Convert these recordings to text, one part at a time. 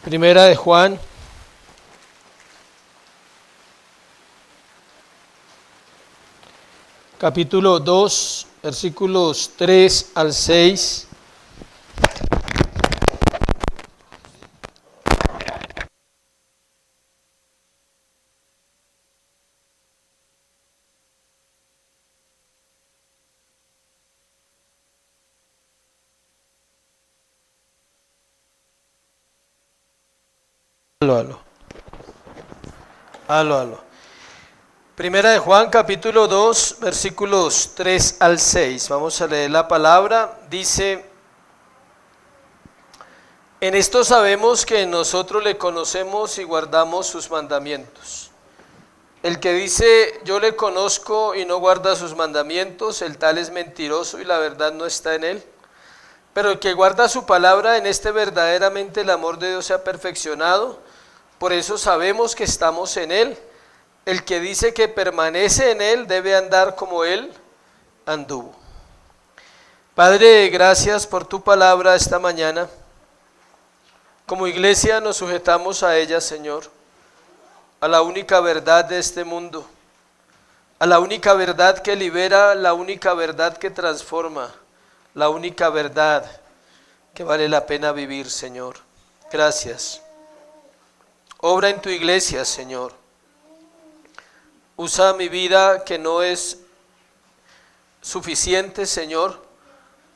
Primera de Juan, capítulo 2, versículos 3 al 6. Aló. Primera de Juan, capítulo 2, versículos 3 al 6. Vamos a leer la palabra. Dice: en esto sabemos que nosotros le conocemos y guardamos sus mandamientos. El que dice yo le conozco y no guarda sus mandamientos, el tal es mentiroso y la verdad no está en él. Pero el que guarda su palabra, en este verdaderamente el amor de Dios se ha perfeccionado. Por eso sabemos que estamos en él. El que dice que permanece en él debe andar como él anduvo. Padre, gracias por tu palabra esta mañana. Como iglesia nos sujetamos a ella, Señor, a la única verdad de este mundo, a la única verdad que libera, la única verdad que transforma, la única verdad que vale la pena vivir, Señor. Gracias. Obra en tu iglesia, Señor. Usa mi vida que no es suficiente, Señor,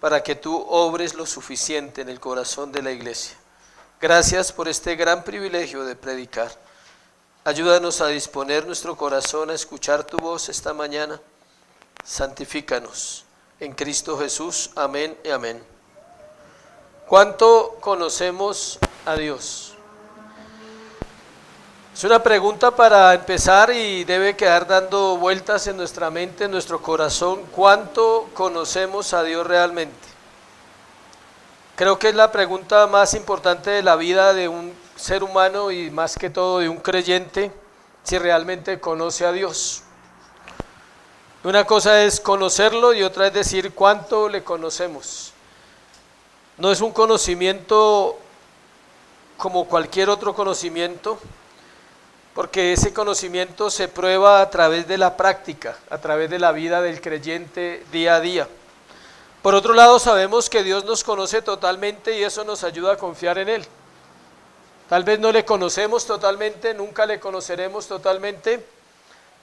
para que tú obres lo suficiente en el corazón de la iglesia. Gracias por este gran privilegio de predicar. Ayúdanos a disponer nuestro corazón a escuchar tu voz esta mañana. Santifícanos en Cristo Jesús. Amén y amén. ¿Cuánto conocemos a Dios? Es una pregunta para empezar y debe quedar dando vueltas en nuestra mente, en nuestro corazón. ¿Cuánto conocemos a Dios realmente? Creo que es la pregunta más importante de la vida de un ser humano y más que todo de un creyente, si realmente conoce a Dios. Una cosa es conocerlo y otra es decir cuánto le conocemos. No es un conocimiento como cualquier otro conocimiento, porque ese conocimiento se prueba a través de la práctica, a través de la vida del creyente día a día. Por otro lado, sabemos que Dios nos conoce totalmente y eso nos ayuda a confiar en Él. Tal vez no le conocemos totalmente, nunca le conoceremos totalmente,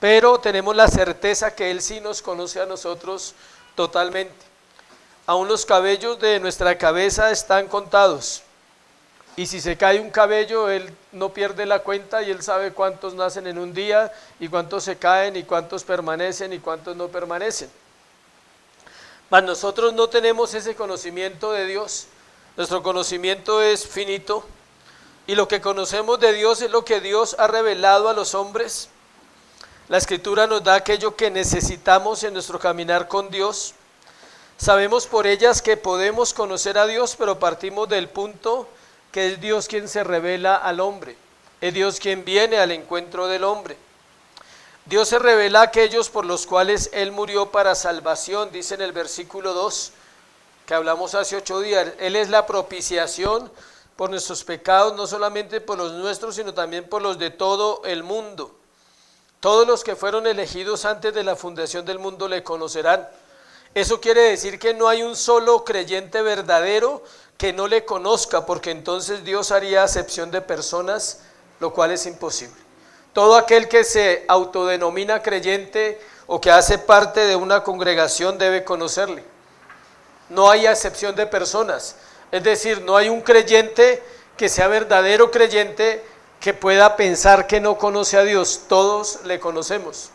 pero tenemos la certeza que Él sí nos conoce a nosotros totalmente. Aún los cabellos de nuestra cabeza están contados. Y si se cae un cabello, Él no pierde la cuenta y Él sabe cuántos nacen en un día y cuántos se caen y cuántos permanecen y cuántos no permanecen. Mas nosotros no tenemos ese conocimiento de Dios. Nuestro conocimiento es finito y lo que conocemos de Dios es lo que Dios ha revelado a los hombres. La Escritura nos da aquello que necesitamos en nuestro caminar con Dios. Sabemos por ellas que podemos conocer a Dios, pero partimos del punto que es Dios quien se revela al hombre, es Dios quien viene al encuentro del hombre. Dios se revela a aquellos por los cuales Él murió para salvación, dice en el versículo 2, que hablamos hace 8 días, Él es la propiciación por nuestros pecados, no solamente por los nuestros, sino también por los de todo el mundo. Todos los que fueron elegidos antes de la fundación del mundo le conocerán. Eso quiere decir que no hay un solo creyente verdadero que no le conozca, porque entonces Dios haría acepción de personas, lo cual es imposible. Todo aquel que se autodenomina creyente o que hace parte de una congregación debe conocerle. No hay acepción de personas, es decir, no hay un creyente que sea verdadero creyente que pueda pensar que no conoce a Dios. Todos le conocemos,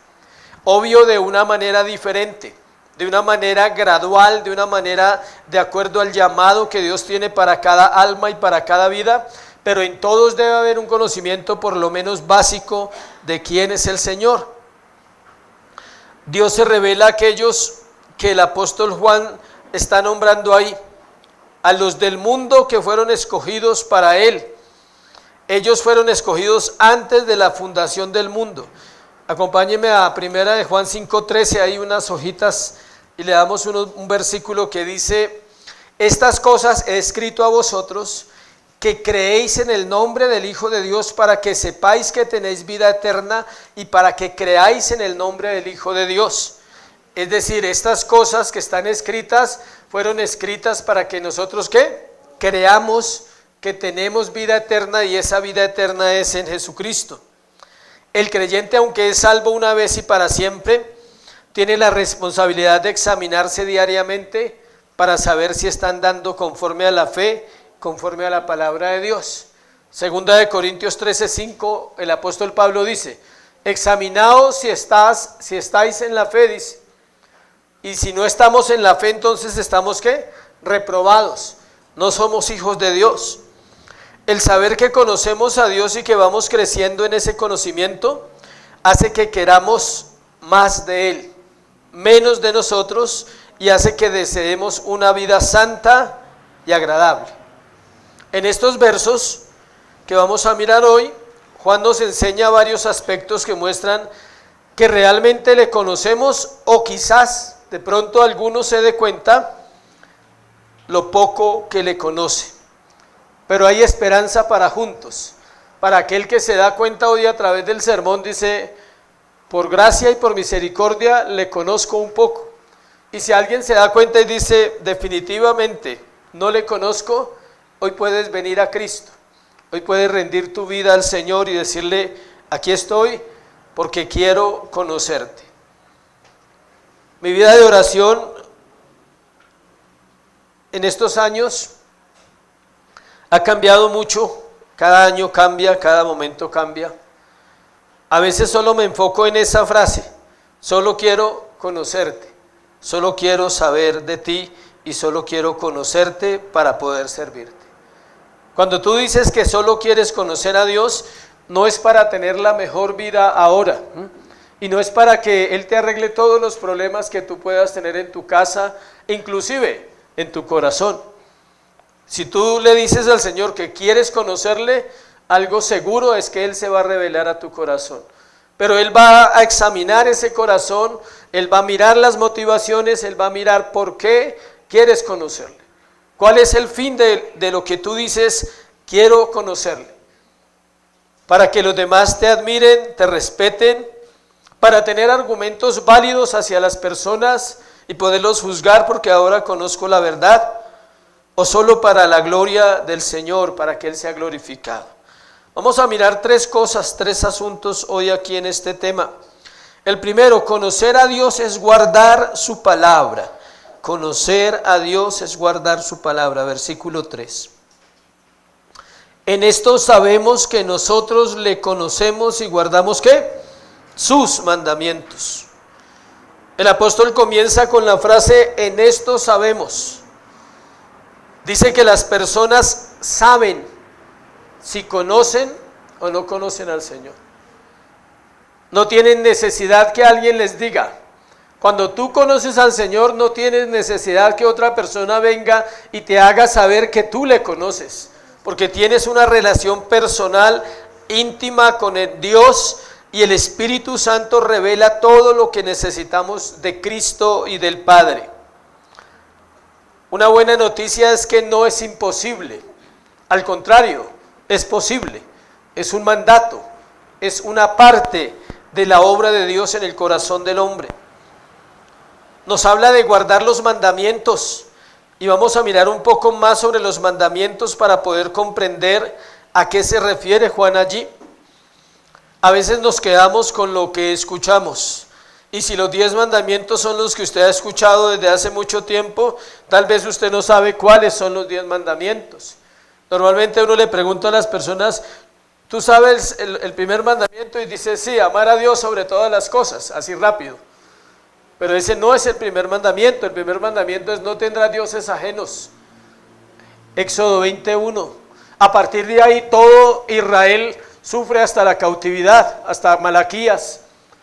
obvio de una manera diferente, de una manera gradual, de una manera de acuerdo al llamado que Dios tiene para cada alma y para cada vida, pero en todos debe haber un conocimiento por lo menos básico de quién es el Señor. Dios se revela a aquellos que el apóstol Juan está nombrando ahí, a los del mundo que fueron escogidos para Él. Ellos fueron escogidos antes de la fundación del mundo. Acompáñenme a primera de Juan 5:13, hay unas hojitas y le damos un versículo que dice: estas cosas he escrito a vosotros que creéis en el nombre del Hijo de Dios, para que sepáis que tenéis vida eterna y para que creáis en el nombre del Hijo de Dios. Es decir, estas cosas que están escritas fueron escritas para que nosotros ¿qué? Creamos que tenemos vida eterna, y esa vida eterna es en Jesucristo. El creyente, aunque es salvo una vez y para siempre, tiene la responsabilidad de examinarse diariamente para saber si está andando conforme a la fe, conforme a la palabra de Dios. Segunda de Corintios 13:5, el apóstol Pablo dice: examinaos si estáis en la fe, dice. Y si no estamos en la fe, entonces estamos ¿qué? Reprobados. No somos hijos de Dios. El saber que conocemos a Dios y que vamos creciendo en ese conocimiento hace que queramos más de Él, menos de nosotros, y hace que deseemos una vida santa y agradable. En estos versos que vamos a mirar hoy, Juan nos enseña varios aspectos que muestran que realmente le conocemos, o quizás de pronto alguno se dé cuenta lo poco que le conoce. Pero hay esperanza para juntos. Para aquel que se da cuenta hoy a través del sermón, dice: por gracia y por misericordia le conozco un poco. Y si alguien se da cuenta y dice: definitivamente no le conozco, hoy puedes venir a Cristo. Hoy puedes rendir tu vida al Señor y decirle: aquí estoy porque quiero conocerte. Mi vida de oración en estos años ha cambiado mucho. Cada año cambia, cada momento cambia. A veces solo me enfoco en esa frase: solo quiero conocerte, solo quiero saber de ti y solo quiero conocerte para poder servirte. Cuando tú dices que solo quieres conocer a Dios, no es para tener la mejor vida ahora, y no es para que Él te arregle todos los problemas que tú puedas tener en tu casa, inclusive en tu corazón. Si tú le dices al Señor que quieres conocerle, algo seguro es que Él se va a revelar a tu corazón. Pero Él va a examinar ese corazón, Él va a mirar las motivaciones, Él va a mirar por qué quieres conocerle. ¿Cuál es el fin de lo que tú dices, quiero conocerle? Para que los demás te admiren, te respeten, para tener argumentos válidos hacia las personas y poderlos juzgar porque ahora conozco la verdad, o solo para la gloria del Señor, para que Él sea glorificado. Vamos a mirar tres cosas, tres asuntos hoy aquí en este tema. El primero: conocer a Dios es guardar su palabra. Conocer a Dios es guardar su palabra. Versículo 3. En esto sabemos que nosotros le conocemos y guardamos ¿qué? Sus mandamientos. El apóstol comienza con la frase: en esto sabemos. Dice que las personas saben si conocen o no conocen al Señor. No tienen necesidad que alguien les diga. Cuando tú conoces al Señor, no tienes necesidad que otra persona venga y te haga saber que tú le conoces, porque tienes una relación personal, íntima con el Dios, y el Espíritu Santo revela todo lo que necesitamos de Cristo y del Padre. Una buena noticia es que no es imposible, al contrario, es posible, es un mandato, es una parte de la obra de Dios en el corazón del hombre. Nos habla de guardar los mandamientos, y vamos a mirar un poco más sobre los mandamientos para poder comprender a qué se refiere Juan allí. A veces nos quedamos con lo que escuchamos. Y si los 10 mandamientos son los que usted ha escuchado desde hace mucho tiempo, tal vez usted no sabe cuáles son los 10 mandamientos. Normalmente uno le pregunta a las personas: ¿tú sabes el primer mandamiento? Y dice: sí, amar a Dios sobre todas las cosas, así rápido. Pero ese no es el primer mandamiento. El primer mandamiento es: no tendrás dioses ajenos. Éxodo 21. A partir de ahí todo Israel sufre hasta la cautividad, hasta Malaquías.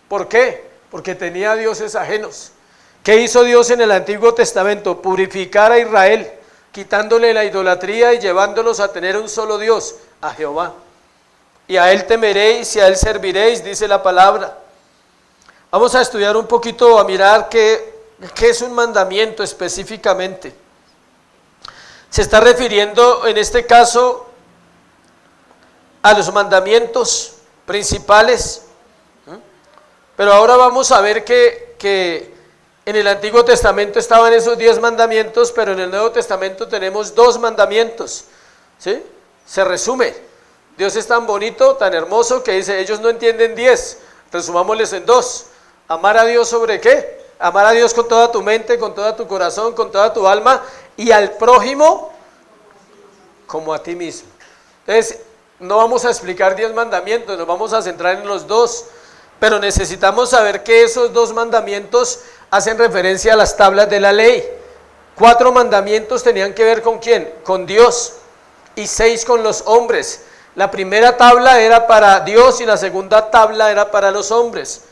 ¿Por qué? Porque tenía dioses ajenos. ¿Qué hizo Dios en el Antiguo Testamento? Purificar a Israel, quitándole la idolatría y llevándolos a tener un solo Dios, a Jehová. Y a Él temeréis y a Él serviréis, dice la palabra. Vamos a estudiar un poquito, a mirar qué es un mandamiento específicamente. Se está refiriendo en este caso a los mandamientos principales. Pero ahora vamos a ver que en el Antiguo Testamento estaban esos 10 mandamientos, pero en el Nuevo Testamento tenemos 2 mandamientos, ¿sí? Se resume. Dios es tan bonito, tan hermoso, que dice, ellos no entienden 10, resumámosles en 2. Amar a Dios sobre ¿qué? Amar a Dios con toda tu mente, con todo tu corazón, con toda tu alma, y al prójimo como a ti mismo. Entonces, no vamos a explicar 10 mandamientos, nos vamos a centrar en los 2, pero necesitamos saber que esos 2 mandamientos hacen referencia a las tablas de la ley. 4 mandamientos tenían que ver ¿con quién? Con Dios, y 6 con los hombres. La primera tabla era para Dios y la segunda tabla era para los hombres.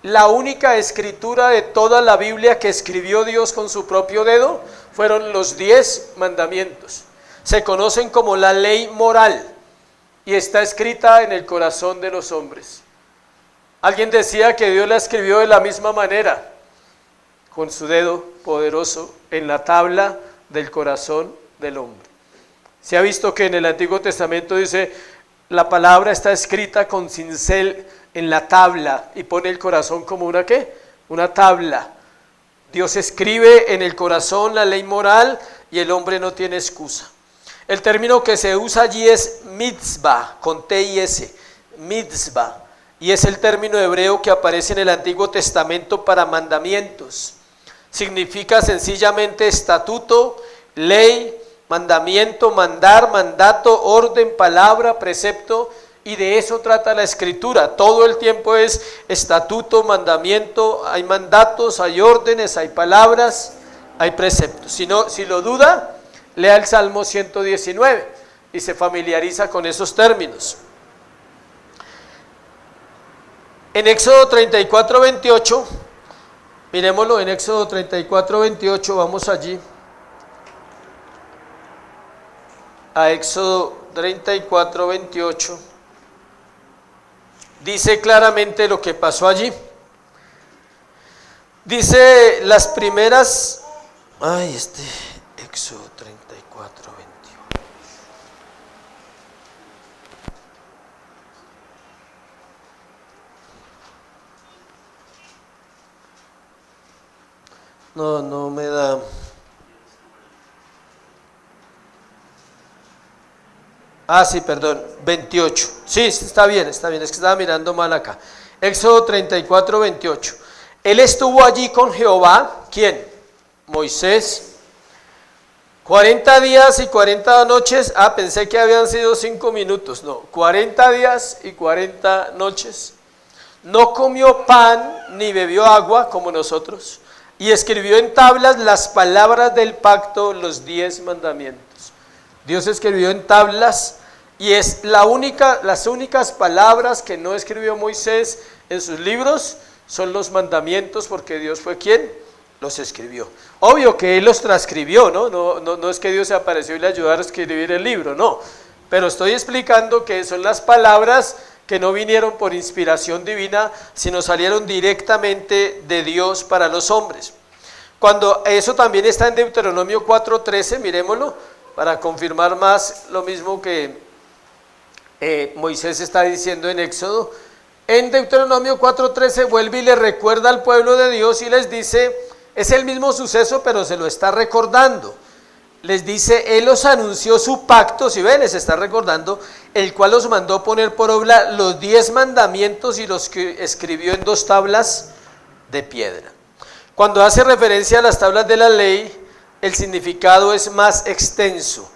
La única escritura de toda la Biblia que escribió Dios con su propio dedo fueron los 10 mandamientos. Se conocen como la ley moral y está escrita en el corazón de los hombres. Alguien decía que Dios la escribió de la misma manera, con su dedo poderoso en la tabla del corazón del hombre. Se ha visto que en el Antiguo Testamento dice, la palabra está escrita con cincel en la tabla, y pone el corazón como una ¿qué? Una tabla. Dios escribe en el corazón la ley moral y el hombre no tiene excusa. El término que se usa allí es mitzvah, con T y S, mitzvah, y es el término hebreo que aparece en el Antiguo Testamento para mandamientos. Significa sencillamente estatuto, ley, mandamiento, mandar, mandato, orden, palabra, precepto, y de eso trata la Escritura. Todo el tiempo es estatuto, mandamiento, hay mandatos, hay órdenes, hay palabras, hay preceptos. Si lo duda, lea el Salmo 119 y se familiariza con esos términos. En Éxodo 34:28, miremoslo en Éxodo 34:28, vamos allí. A Éxodo 34:28, dice claramente lo que pasó allí. Dice las primeras, Éxodo 34:28. No me da. Sí, perdón, 28. Sí, está bien, es que estaba mirando mal acá. Éxodo 34:28. Él estuvo allí con Jehová, ¿quién? Moisés. 40 días y 40 noches. Pensé que habían sido 5 minutos. No, 40 días y 40 noches. No comió pan ni bebió agua como nosotros. Y escribió en tablas las palabras del pacto, los 10 mandamientos. Dios escribió en tablas, y es las únicas palabras que no escribió Moisés en sus libros son los mandamientos, porque Dios fue quien los escribió. Obvio que Él los transcribió, no es que Dios se apareció y le ayudara a escribir el libro, no. Pero estoy explicando que son las palabras que no vinieron por inspiración divina, sino salieron directamente de Dios para los hombres. Cuando eso también está en Deuteronomio 4:13, miremoslo, para confirmar más lo mismo que Moisés está diciendo en Éxodo. En Deuteronomio 4:13 vuelve y le recuerda al pueblo de Dios y les dice, es el mismo suceso pero se lo está recordando. Les dice, Él os anunció su pacto, si ven, les está recordando, el cual os mandó poner por obra los 10 mandamientos y los que escribió en 2 tablas de piedra. Cuando hace referencia a las tablas de la ley, el significado es más extenso.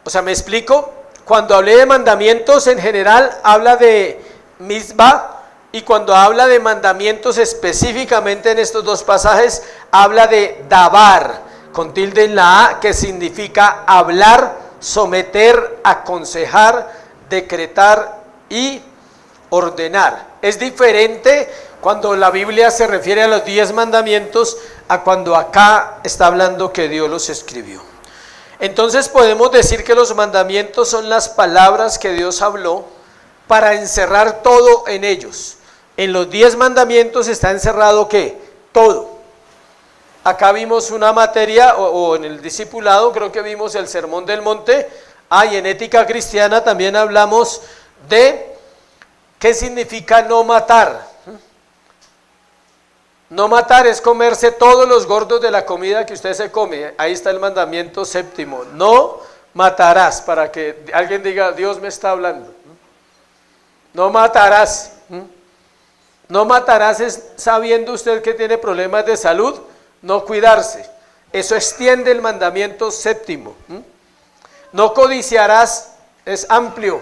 O sea, ¿me explico? Cuando hablé de mandamientos en general, habla de mitzvah, y cuando habla de mandamientos específicamente en estos 2 pasajes, habla de dabar, con tilde en la A, que significa hablar, someter, aconsejar, decretar y ordenar. Es diferente cuando la Biblia se refiere a los 10 mandamientos a cuando acá está hablando que Dios los escribió. Entonces podemos decir que los mandamientos son las palabras que Dios habló para encerrar todo en ellos. En los 10 mandamientos está encerrado ¿qué? Todo. Acá vimos una materia, o en el discipulado creo que vimos el Sermón del Monte. Y en ética cristiana también hablamos de qué significa no matar. No matar es comerse todos los gordos de la comida que usted se come. Ahí está el mandamiento séptimo. No matarás, para que alguien diga, Dios me está hablando. No matarás. No matarás es sabiendo usted que tiene problemas de salud, no cuidarse. Eso extiende el mandamiento séptimo. No codiciarás es amplio.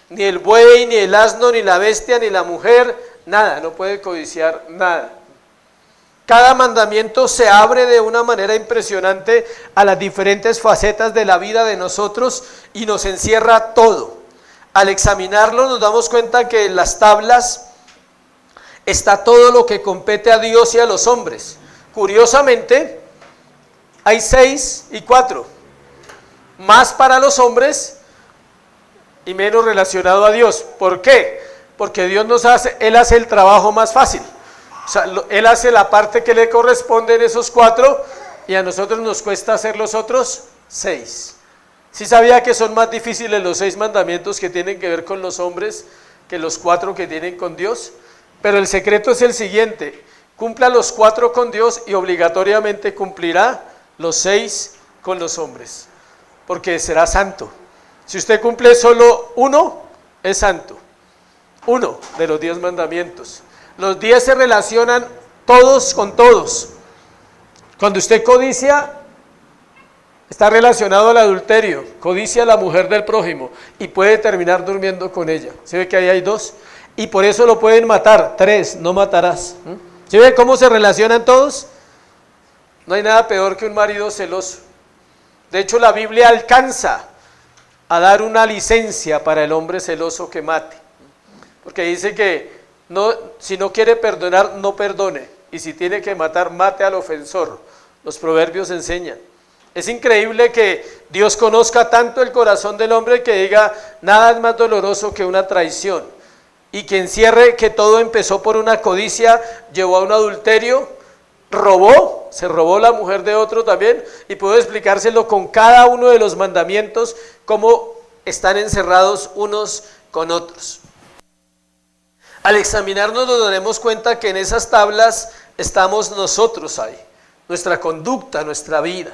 Ni el buey, ni el asno, ni la bestia, ni la mujer, nada, no puede codiciar nada. Cada mandamiento se abre de una manera impresionante a las diferentes facetas de la vida de nosotros y nos encierra todo. Al examinarlo nos damos cuenta que en las tablas está todo lo que compete a Dios y a los hombres. Curiosamente, hay 6 y 4, más para los hombres y menos relacionado a Dios. ¿Por qué? Porque Dios Él hace el trabajo más fácil. O sea, Él hace la parte que le corresponde en esos 4 y a nosotros nos cuesta hacer los otros 6. ¿Sí sabía que son más difíciles los 6 mandamientos que tienen que ver con los hombres que los 4 que tienen con Dios? Pero el secreto es el siguiente: cumpla los 4 con Dios y obligatoriamente cumplirá los 6 con los hombres, porque será santo. Si usted cumple solo 1, es santo. 1 de los 10 mandamientos. Los 10 se relacionan todos con todos. Cuando usted codicia, está relacionado al adulterio, codicia a la mujer del prójimo y puede terminar durmiendo con ella. ¿Se ve que ahí hay 2? Y por eso lo pueden matar. 3, no matarás. ¿Se ve cómo se relacionan todos? No hay nada peor que un marido celoso. De hecho, la Biblia alcanza a dar una licencia para el hombre celoso que mate. Porque dice que si no quiere perdonar, no perdone. Y si tiene que matar, mate al ofensor. Los proverbios enseñan. Es increíble que Dios conozca tanto el corazón del hombre que diga, nada es más doloroso que una traición. Y que encierre que todo empezó por una codicia, llevó a un adulterio, se robó la mujer de otro también, y puedo explicárselo con cada uno de los mandamientos, cómo están encerrados unos con otros. Al examinarnos nos daremos cuenta que en esas tablas estamos nosotros ahí, nuestra conducta, nuestra vida.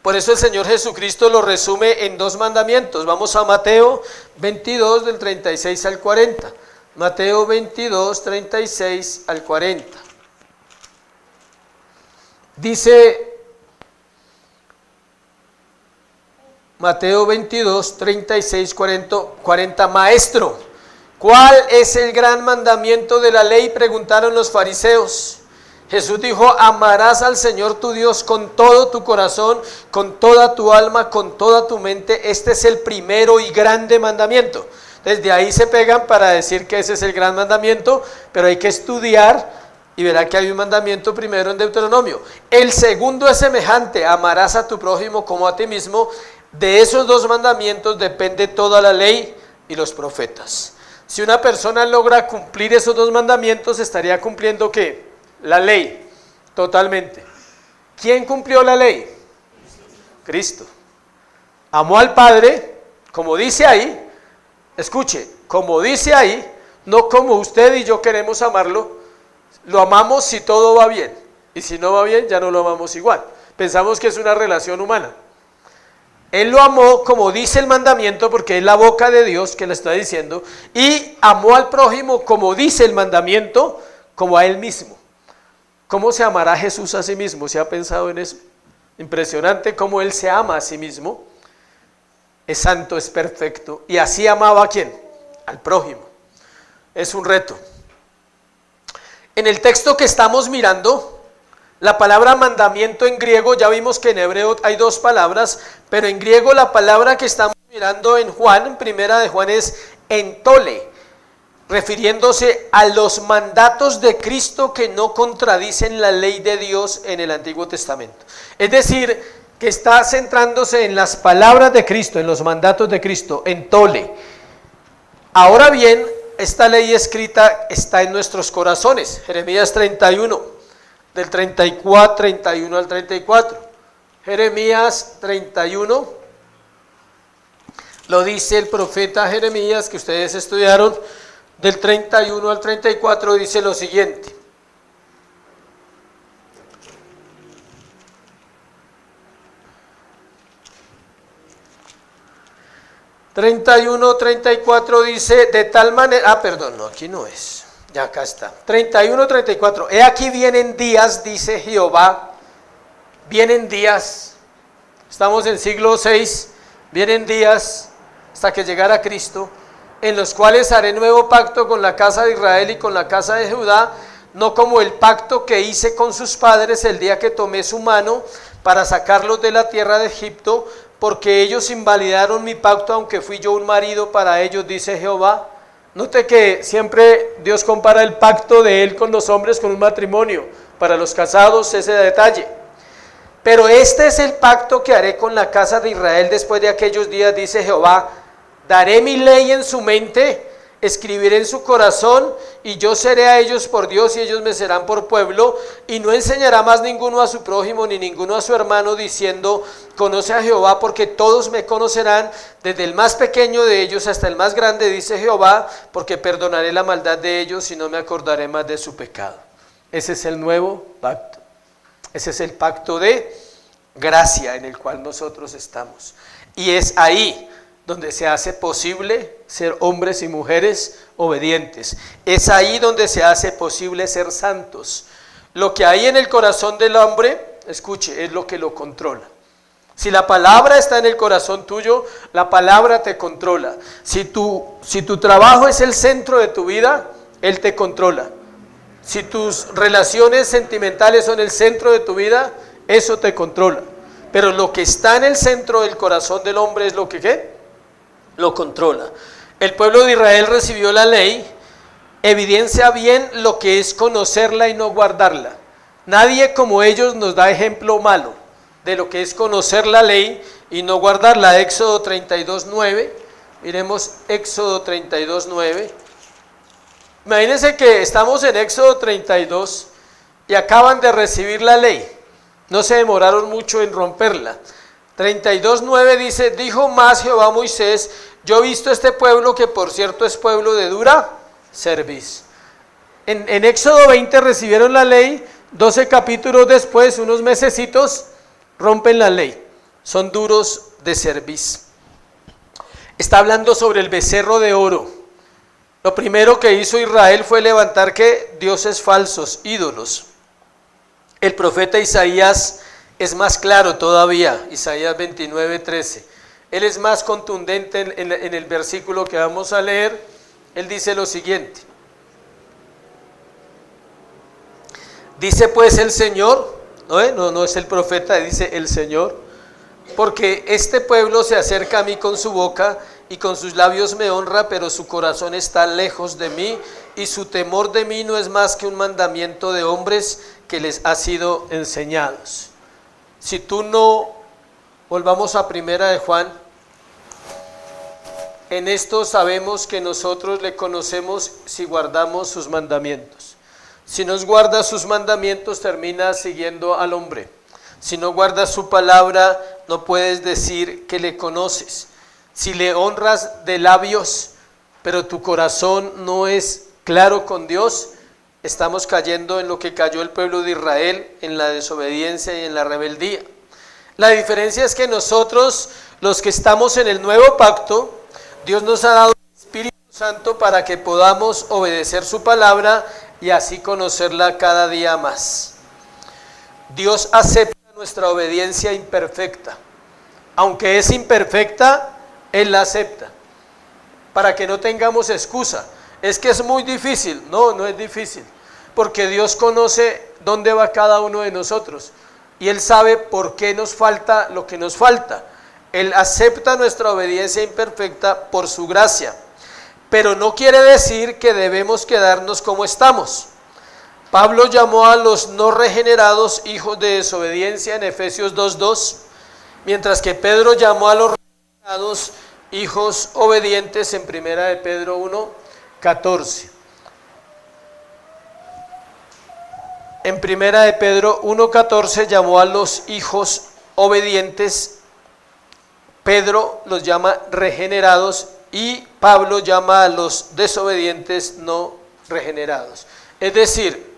Por eso el Señor Jesucristo lo resume en 2 mandamientos. Vamos a Mateo 22 del 36 al 40. Mateo 22, 36 al 40. Dice Mateo 22, 36, 40, Maestro, ¿cuál es el gran mandamiento de la ley?, preguntaron los fariseos. Jesús dijo, amarás al Señor tu Dios con todo tu corazón, con toda tu alma, con toda tu mente. Este es el primero y grande mandamiento. Desde ahí se pegan para decir que ese es el gran mandamiento, pero hay que estudiar y verá que hay un mandamiento primero en Deuteronomio. El segundo es semejante, amarás a tu prójimo como a ti mismo. De esos 2 mandamientos depende toda la ley y los profetas. Si una persona logra cumplir esos 2 mandamientos, estaría cumpliendo ¿qué? La ley, totalmente. ¿Quién cumplió la ley? Cristo. Amó al Padre, como dice ahí, escuche, como dice ahí, no como usted y yo queremos amarlo. Lo amamos si todo va bien, y si no va bien ya no lo amamos igual. Pensamos que es una relación humana. Él lo amó como dice el mandamiento, porque es la boca de Dios que le está diciendo, y amó al prójimo como dice el mandamiento, como a él mismo. ¿Cómo se amará Jesús a sí mismo? ¿Se ha pensado en eso? Impresionante cómo Él se ama a sí mismo. Es santo, es perfecto. Y así amaba ¿a quién? Al prójimo. Es un reto. En el texto que estamos mirando, la palabra mandamiento en griego, ya vimos que en hebreo hay 2 palabras, pero en griego la palabra que estamos mirando en Juan, en primera de Juan, es entole, refiriéndose a los mandatos de Cristo que no contradicen la ley de Dios en el Antiguo Testamento. Es decir, que está centrándose en las palabras de Cristo, en los mandatos de Cristo, entole. Ahora bien, esta ley escrita está en nuestros corazones. Jeremías 31, del 31 al 34. Jeremías 31, Lo dice el profeta Jeremías, que ustedes estudiaron, del 31 al 34, dice lo siguiente. (31, 34) dice, de tal manera, perdón, no, aquí no es, ya acá está, 31, 34, he aquí vienen días, dice Jehová, vienen días, estamos en siglo VI, vienen días, hasta que llegara Cristo, en los cuales haré nuevo pacto con la casa de Israel y con la casa de Judá, no como el pacto que hice con sus padres el día que tomé su mano para sacarlos de la tierra de Egipto, porque ellos invalidaron mi pacto, aunque fui yo un marido para ellos, dice Jehová. Note que siempre Dios compara el pacto de Él con los hombres con un matrimonio. Para los casados ese detalle. Pero este es el pacto que haré con la casa de Israel después de aquellos días, dice Jehová. Daré mi ley en su mente, escribiré en su corazón, y yo seré a ellos por Dios y ellos me serán por pueblo, y no enseñará más ninguno a su prójimo ni ninguno a su hermano diciendo, conoce a Jehová, porque todos me conocerán, desde el más pequeño de ellos hasta el más grande, dice Jehová, porque perdonaré la maldad de ellos y no me acordaré más de su pecado. Ese es el nuevo pacto. Ese es el pacto de gracia en el cual nosotros estamos. Y es ahí donde se hace posible ser hombres y mujeres obedientes. Es ahí donde se hace posible ser santos. Lo que hay en el corazón del hombre, escuche, es lo que lo controla. Si la palabra está en el corazón tuyo, la palabra te controla. Si tu trabajo es el centro de tu vida, Él te controla. Si tus relaciones sentimentales son el centro de tu vida, eso te controla. Pero lo que está en el centro del corazón del hombre es lo que ¿qué? Lo controla. El pueblo de Israel recibió la ley, evidencia bien lo que es conocerla y no guardarla. Nadie como ellos nos da ejemplo malo de lo que es conocer la ley y no guardarla. Éxodo 32:9, miremos Éxodo 32:9. Imagínense que estamos en Éxodo 32 y acaban de recibir la ley. No se demoraron mucho en romperla. 32:9 dice, dijo más Jehová a Moisés, yo he visto este pueblo que por cierto es pueblo de dura cerviz. En Éxodo 20 recibieron la ley, 12 capítulos después, unos mesecitos, rompen la ley. Son duros de cerviz. Está hablando sobre el becerro de oro. Lo primero que hizo Israel fue levantar ¿qué? Dioses falsos, ídolos. El profeta Isaías es más claro todavía, Isaías 29:13. Él es más contundente en el versículo que vamos a leer. Él dice lo siguiente. Dice pues el Señor, no es el profeta, dice el Señor, porque este pueblo se acerca a mí con su boca y con sus labios me honra, pero su corazón está lejos de mí y su temor de mí no es más que un mandamiento de hombres que les ha sido enseñados. Si tú no, volvamos a primera de Juan, en esto sabemos que nosotros le conocemos si guardamos sus mandamientos. Si no guardas sus mandamientos, terminas siguiendo al hombre. Si no guardas su palabra, no puedes decir que le conoces. Si le honras de labios, pero tu corazón no es claro con Dios, estamos cayendo en lo que cayó el pueblo de Israel, en la desobediencia y en la rebeldía. La diferencia es que nosotros, los que estamos en el nuevo pacto, Dios nos ha dado el Espíritu Santo para que podamos obedecer su palabra y así conocerla cada día más. Dios acepta nuestra obediencia imperfecta. Aunque es imperfecta, Él la acepta, para que no tengamos excusa. Es que es muy difícil. No es difícil, porque Dios conoce dónde va cada uno de nosotros y Él sabe por qué nos falta lo que nos falta. Él acepta nuestra obediencia imperfecta por su gracia, pero no quiere decir que debemos quedarnos como estamos. Pablo llamó a los no regenerados hijos de desobediencia en Efesios 2:2, mientras que Pedro llamó a los regenerados hijos obedientes en primera de Pedro 1:14. En primera de Pedro 1:14 llamó a los hijos obedientes Pedro los llama regenerados y Pablo llama a los desobedientes no regenerados. Es decir,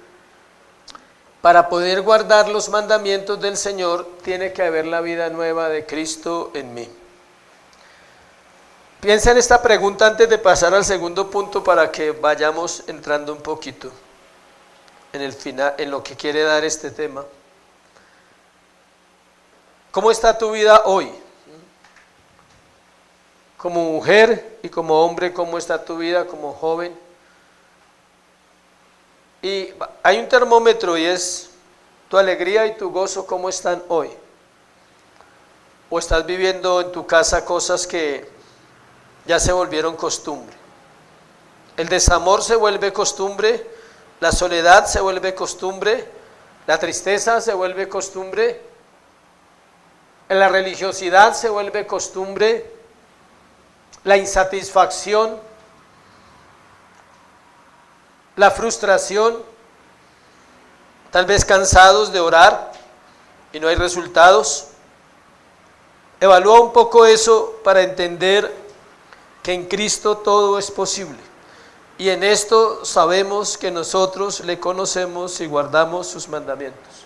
para poder guardar los mandamientos del Señor, tiene que haber la vida nueva de Cristo en mí. Piensa en esta pregunta antes de pasar al segundo punto para que vayamos entrando un poquito en el final, en lo que quiere dar este tema. ¿Cómo está tu vida hoy? Como mujer y como hombre, ¿cómo está tu vida como joven? Y hay un termómetro y es tu alegría y tu gozo, ¿cómo están hoy? ¿O estás viviendo en tu casa cosas que ya se volvieron costumbre? El desamor se vuelve costumbre, la soledad se vuelve costumbre, la tristeza se vuelve costumbre, la religiosidad se vuelve costumbre, la insatisfacción, la frustración, tal vez cansados de orar y no hay resultados. Evalúa un poco eso para entender que en Cristo todo es posible. Y en esto sabemos que nosotros le conocemos y guardamos sus mandamientos.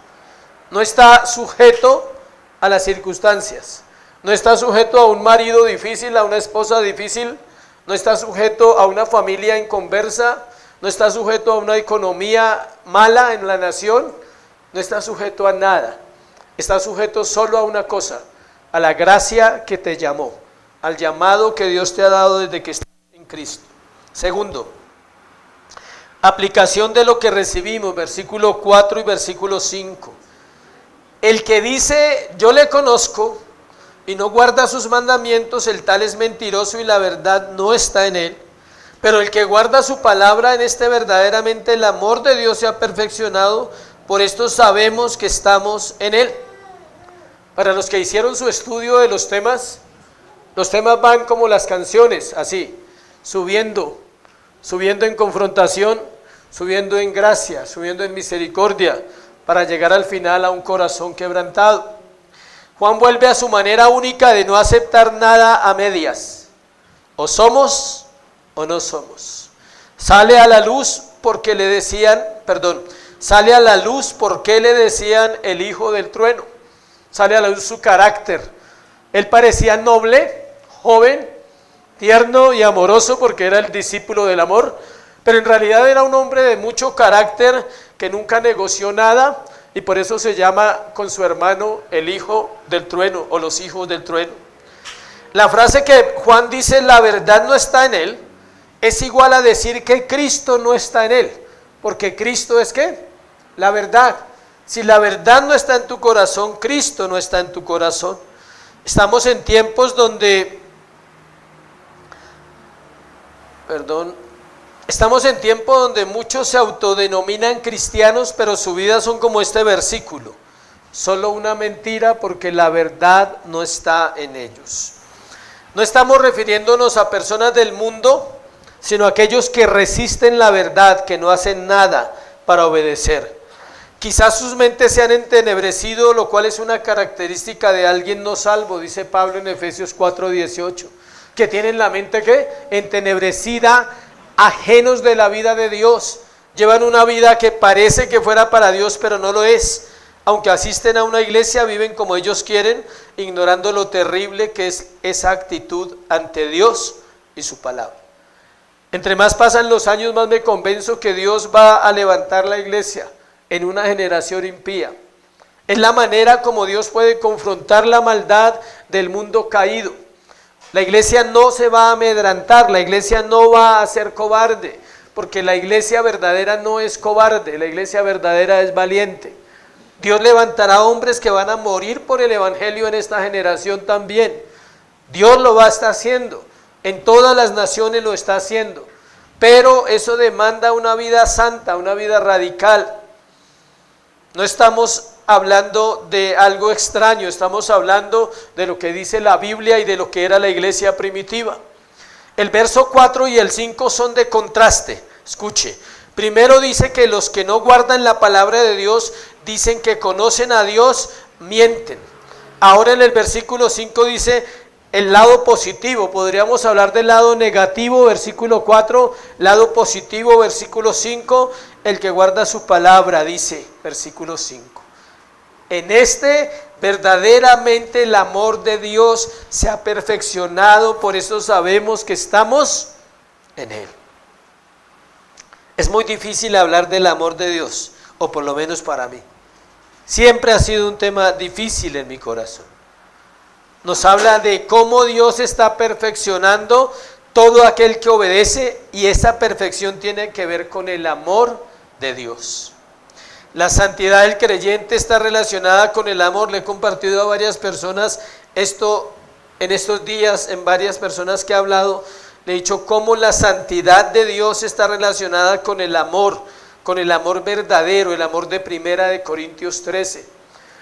No está sujeto a las circunstancias, no está sujeto a un marido difícil, a una esposa difícil, no está sujeto a una familia inconversa, no está sujeto a una economía mala en la nación, no está sujeto a nada, está sujeto solo a una cosa, a la gracia que te llamó, al llamado que Dios te ha dado desde que estás en Cristo. Segundo, aplicación de lo que recibimos, versículo 4 y versículo 5. El que dice, yo le conozco, y no guarda sus mandamientos, el tal es mentiroso y la verdad no está en él. Pero el que guarda su palabra, en este verdaderamente el amor de Dios se ha perfeccionado, por esto sabemos que estamos en él. Para los que hicieron su estudio de los temas van como las canciones, así, subiendo en confrontación, subiendo en gracia, subiendo en misericordia, para llegar al final a un corazón quebrantado. Juan vuelve a su manera única de no aceptar nada a medias, o somos o no somos. Sale a la luz porque le decían el hijo del trueno. Sale a la luz su carácter. Él parecía noble, joven, tierno y amoroso porque era el discípulo del amor, pero en realidad era un hombre de mucho carácter que nunca negoció nada y por eso se llama con su hermano el hijo del trueno o los hijos del trueno. La frase que Juan dice, la verdad no está en él, es igual a decir que Cristo no está en él, porque Cristo es ¿qué? La verdad. Si la verdad no está en tu corazón, Cristo no está en tu corazón. Estamos en tiempos donde, muchos se autodenominan cristianos, pero su vida son como este versículo, solo una mentira porque la verdad no está en ellos. No estamos refiriéndonos a personas del mundo, sino a aquellos que resisten la verdad, que no hacen nada para obedecer. Quizás sus mentes se han entenebrecido, lo cual es una característica de alguien no salvo, dice Pablo en Efesios 4:18, que tienen la mente ¿qué? Entenebrecida, ajenos de la vida de Dios, llevan una vida que parece que fuera para Dios, pero no lo es. Aunque asisten a una iglesia, viven como ellos quieren, ignorando lo terrible que es esa actitud ante Dios y su palabra. Entre más pasan los años, más me convenzo que Dios va a levantar la iglesia en una generación impía. Es la manera como Dios puede confrontar la maldad del mundo caído. La iglesia no se va a amedrentar, la iglesia no va a ser cobarde, porque la iglesia verdadera no es cobarde, la iglesia verdadera es valiente. Dios levantará hombres que van a morir por el evangelio en esta generación también. Dios lo va a estar haciendo, en todas las naciones lo está haciendo, pero eso demanda una vida santa, una vida radical. No estamos hablando de algo extraño, estamos hablando de lo que dice la Biblia y de lo que era la iglesia primitiva. El verso 4 y el 5 son de contraste. Escuche, primero dice que los que no guardan la palabra de Dios, dicen que conocen a Dios, mienten. Ahora en el versículo 5 dice, el lado positivo. Podríamos hablar del lado negativo, versículo 4, lado positivo, versículo 5, el que guarda su palabra, dice, versículo 5. En este verdaderamente el amor de Dios se ha perfeccionado, por eso sabemos que estamos en Él. Es muy difícil hablar del amor de Dios, o por lo menos para mí. Siempre ha sido un tema difícil en mi corazón. Nos habla de cómo Dios está perfeccionando todo aquel que obedece, y esa perfección tiene que ver con el amor de Dios. La santidad del creyente está relacionada con el amor. Le he compartido a varias personas esto en estos días, en varias personas que he hablado. Le he dicho cómo la santidad de Dios está relacionada con el amor verdadero, el amor de 1 Corintios 13.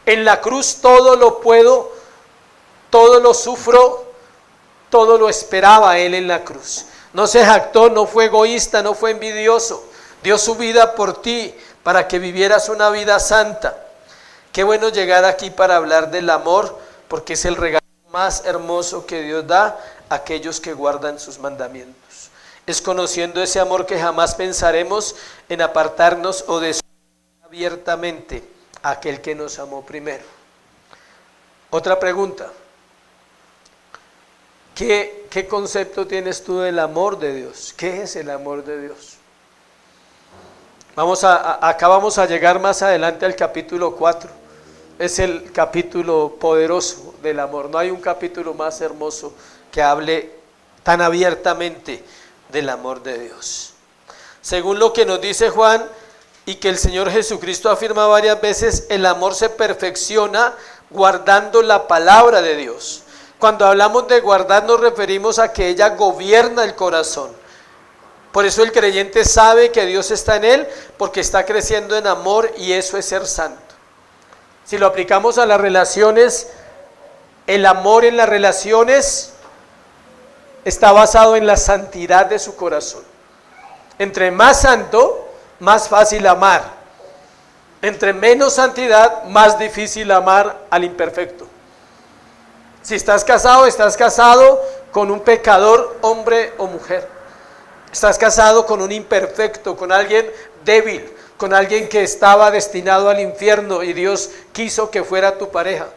En la cruz todo lo puedo, todo lo sufro, todo lo esperaba Él en la cruz. No se jactó, no fue egoísta, no fue envidioso. Dio su vida por ti para que vivieras una vida santa. Qué bueno llegar aquí para hablar del amor, porque es el regalo más hermoso que Dios da a aquellos que guardan sus mandamientos. Es conociendo ese amor que jamás pensaremos en apartarnos o desobedecer abiertamente a aquel que nos amó primero. Otra pregunta. ¿Qué concepto tienes tú del amor de Dios? ¿Qué es el amor de Dios? Acá vamos a llegar más adelante al capítulo 4. Es el capítulo poderoso del amor. No hay un capítulo más hermoso que hable tan abiertamente del amor de Dios. Según lo que nos dice Juan y que el Señor Jesucristo afirma varias veces, el amor se perfecciona guardando la palabra de Dios. Cuando hablamos de guardar nos referimos a que ella gobierna el corazón. Por eso el creyente sabe que Dios está en él, porque está creciendo en amor, y eso es ser santo. Si lo aplicamos a las relaciones, el amor en las relaciones está basado en la santidad de su corazón. Entre más santo, más fácil amar. Entre menos santidad, más difícil amar al imperfecto. Si estás casado con un pecador, hombre o mujer. Estás casado con un imperfecto, con alguien débil, con alguien que estaba destinado al infierno y Dios quiso que fuera tu pareja.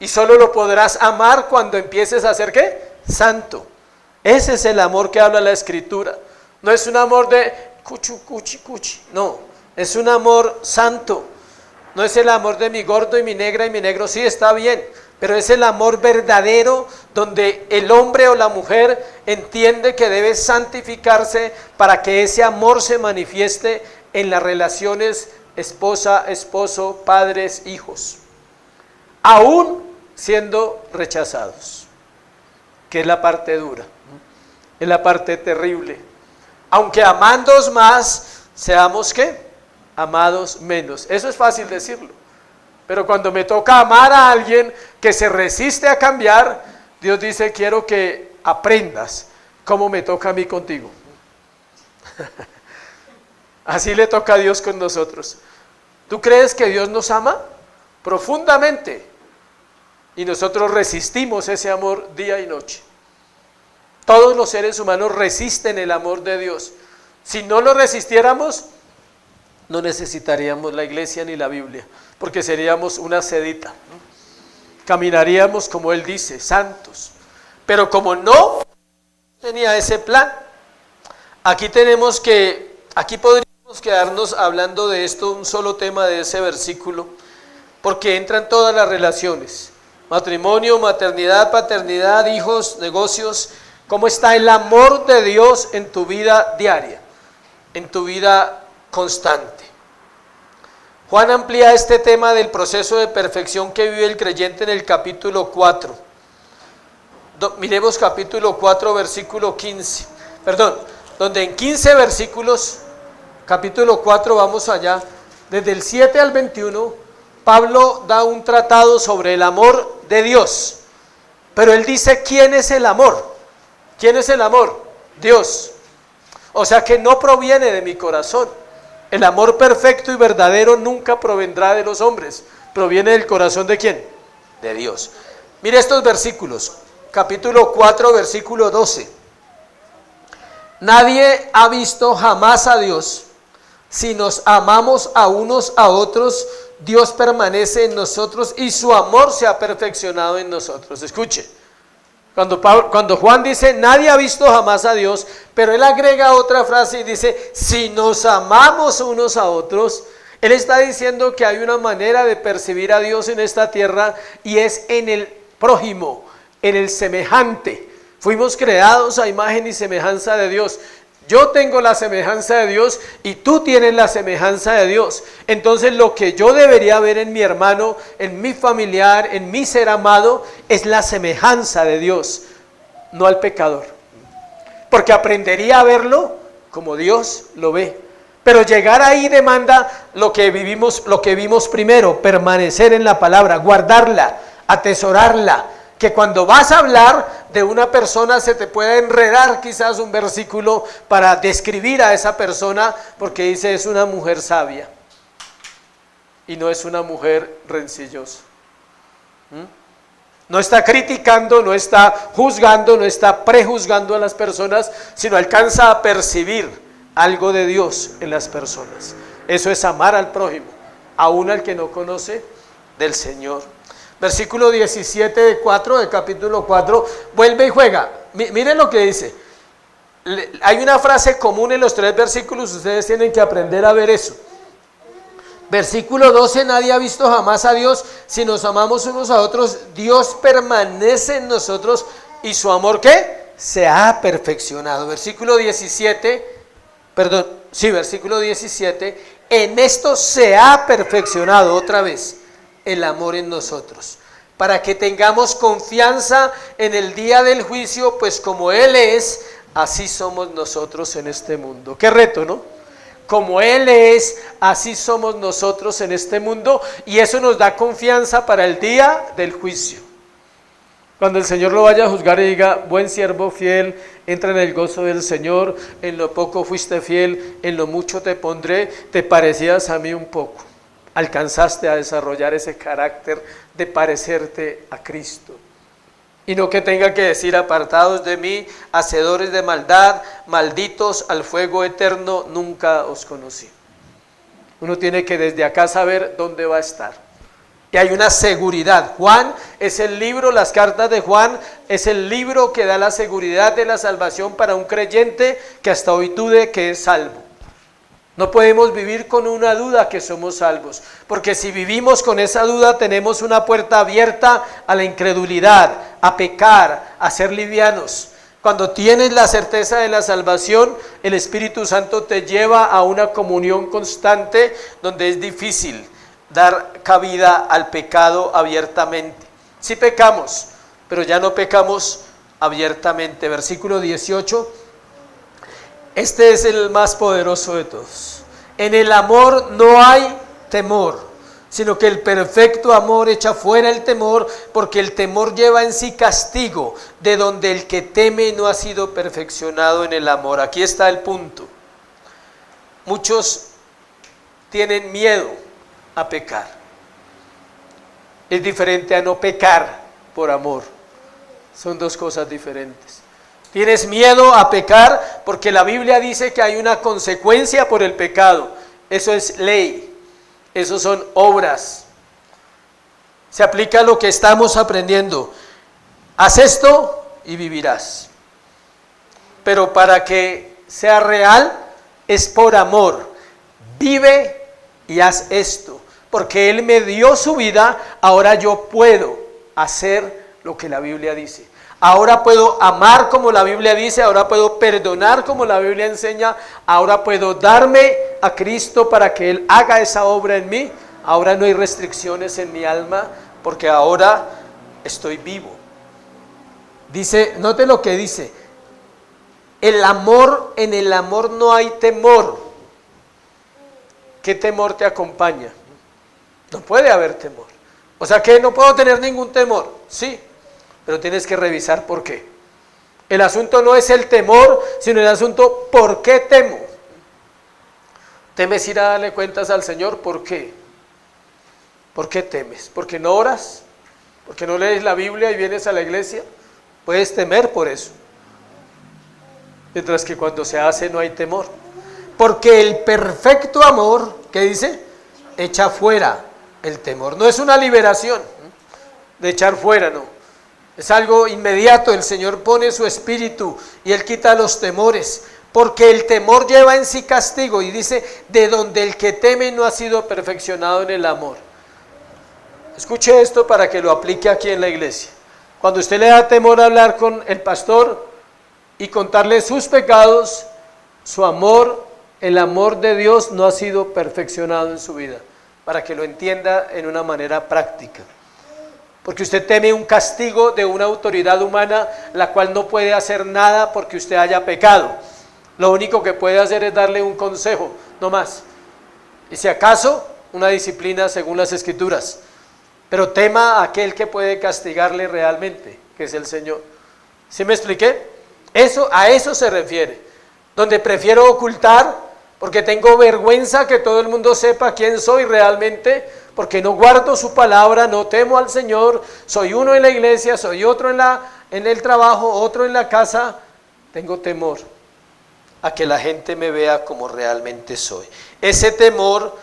Y solo lo podrás amar cuando empieces a ser ¿qué? Santo. Ese es el amor que habla la Escritura. No es un amor de cuchi, cuchi, cuchi. No, es un amor santo. No es el amor de mi gordo y mi negra y mi negro. Sí, está bien. Pero es el amor verdadero donde el hombre o la mujer entiende que debe santificarse para que ese amor se manifieste en las relaciones esposa, esposo, padres, hijos, aún siendo rechazados, que es la parte dura, es la parte terrible. Aunque amándoos más, seamos ¿qué? Amados menos. Eso es fácil decirlo. Pero cuando me toca amar a alguien que se resiste a cambiar, Dios dice, quiero que aprendas cómo me toca a mí contigo. Así le toca a Dios con nosotros. ¿Tú crees que Dios nos ama? Profundamente. Y nosotros resistimos ese amor día y noche. Todos los seres humanos resisten el amor de Dios. Si no lo resistiéramos, no necesitaríamos la iglesia ni la Biblia, porque seríamos una sedita. Caminaríamos como Él dice, santos. Pero como no tenía ese plan, aquí podríamos quedarnos hablando de esto, un solo tema de ese versículo, porque entran todas las relaciones: matrimonio, maternidad, paternidad, hijos, negocios. ¿Cómo está el amor de Dios en tu vida diaria, en tu vida constante? Juan amplía este tema del proceso de perfección que vive el creyente en el capítulo 4. Miremos capítulo 4, versículo 15. Donde en 15 versículos, capítulo 4, vamos allá, desde el 7 al 21, Pablo da un tratado sobre el amor de Dios. Pero él dice, ¿quién es el amor? ¿Quién es el amor? Dios. O sea que no proviene de mi corazón. El amor perfecto y verdadero nunca provendrá de los hombres. ¿Proviene del corazón de quién? De Dios. Mire estos versículos, capítulo 4, versículo 12. Nadie ha visto jamás a Dios. Si nos amamos a unos a otros, Dios permanece en nosotros y su amor se ha perfeccionado en nosotros. Escuche, cuando Juan dice, nadie ha visto jamás a Dios, pero él agrega otra frase y dice, si nos amamos unos a otros, él está diciendo que hay una manera de percibir a Dios en esta tierra y es en el prójimo, en el semejante. Fuimos creados a imagen y semejanza de Dios. Yo tengo la semejanza de Dios y tú tienes la semejanza de Dios. Entonces lo que yo debería ver en mi hermano, en mi familiar, en mi ser amado, es la semejanza de Dios, no al pecador. Porque aprendería a verlo como Dios lo ve. Pero llegar ahí demanda lo que vimos primero, permanecer en la palabra, guardarla, atesorarla. Que cuando vas a hablar de una persona se te pueda enredar quizás un versículo para describir a esa persona, porque dice es una mujer sabia y no es una mujer rencillosa. No está criticando, no está juzgando, no está prejuzgando a las personas, sino alcanza a percibir algo de Dios en las personas. Eso es amar al prójimo, aún al que no conoce del Señor. Versículo 17 de capítulo 4, vuelve y juega. Miren lo que dice. Hay una frase común en los 3 versículos, ustedes tienen que aprender a ver eso. Versículo 12, nadie ha visto jamás a Dios, si nos amamos unos a otros, Dios permanece en nosotros y su amor, ¿qué? Se ha perfeccionado. Versículo 17, versículo 17, en esto se ha perfeccionado otra vez el amor en nosotros, para que tengamos confianza en el día del juicio, pues como Él es, así somos nosotros en este mundo. Qué reto, ¿no? Como Él es, así somos nosotros en este mundo, y eso nos da confianza para el día del juicio. Cuando el Señor lo vaya a juzgar y diga, buen siervo fiel, entra en el gozo del Señor, en lo poco fuiste fiel, en lo mucho te pondré, te parecías a mí un poco. Alcanzaste a desarrollar ese carácter de parecerte a Cristo. Y no que tenga que decir, apartados de mí, hacedores de maldad, malditos al fuego eterno, nunca os conocí. Uno tiene que desde acá saber dónde va a estar. Y hay una seguridad. Juan es el libro, las cartas de Juan es el libro que da la seguridad de la salvación para un creyente que hasta hoy dude que es salvo. No podemos vivir con una duda que somos salvos, porque si vivimos con esa duda tenemos una puerta abierta a la incredulidad, a pecar, a ser livianos. Cuando tienes la certeza de la salvación, el Espíritu Santo te lleva a una comunión constante donde es difícil dar cabida al pecado abiertamente. Sí pecamos, pero ya no pecamos abiertamente. Versículo 18. Este es el más poderoso de todos. En el amor no hay temor, sino que el perfecto amor echa fuera el temor, porque el temor lleva en sí castigo, de donde el que teme no ha sido perfeccionado en el amor. Aquí está el punto. Muchos tienen miedo a pecar. Es diferente a no pecar por amor. Son dos cosas diferentes. Tienes miedo a pecar porque la Biblia dice que hay una consecuencia por el pecado. Eso es ley, eso son obras. Se aplica a lo que estamos aprendiendo. Haz esto y vivirás. Pero para que sea real es por amor. Vive y haz esto. Porque Él me dio su vida, ahora yo puedo hacer lo que la Biblia dice. Ahora puedo amar como la Biblia dice, ahora puedo perdonar como la Biblia enseña, ahora puedo darme a Cristo para que Él haga esa obra en mí. Ahora no hay restricciones en mi alma, porque ahora estoy vivo. Dice, note lo que dice, el amor, en el amor no hay temor. ¿Qué temor te acompaña? No puede haber temor. O sea que no puedo tener ningún temor, sí. Pero tienes que revisar por qué. El asunto no es el temor, sino el asunto ¿por qué temo? ¿Temes ir a darle cuentas al Señor? ¿Por qué? ¿Por qué temes? ¿Porque no oras? porque no lees la Biblia y vienes a la iglesia, puedes temer por eso. Mientras que cuando se hace no hay temor. Porque el perfecto amor, ¿qué dice? Echa fuera el temor. No es una liberación de echar fuera, no. Es algo inmediato. El Señor pone su espíritu y Él quita los temores. Porque el temor lleva en sí castigo. Y dice, de donde el que teme no ha sido perfeccionado en el amor. Escuche esto para que lo aplique aquí en la iglesia. Cuando usted le da temor a hablar con el pastor y contarle sus pecados, su amor, el amor de Dios no ha sido perfeccionado en su vida. Para que lo entienda en una manera práctica. Porque usted teme un castigo de una autoridad humana, la cual no puede hacer nada porque usted haya pecado. Lo único que puede hacer es darle un consejo, no más. Y si acaso, una disciplina según las Escrituras. Pero tema a aquel que puede castigarle realmente, que es el Señor. ¿Sí me expliqué? A eso se refiere. Donde prefiero ocultar, porque tengo vergüenza que todo el mundo sepa quién soy realmente, porque no guardo su palabra, no temo al Señor, soy uno en la iglesia, soy otro en el trabajo, otro en la casa. Tengo temor a que la gente me vea como realmente soy. Ese temor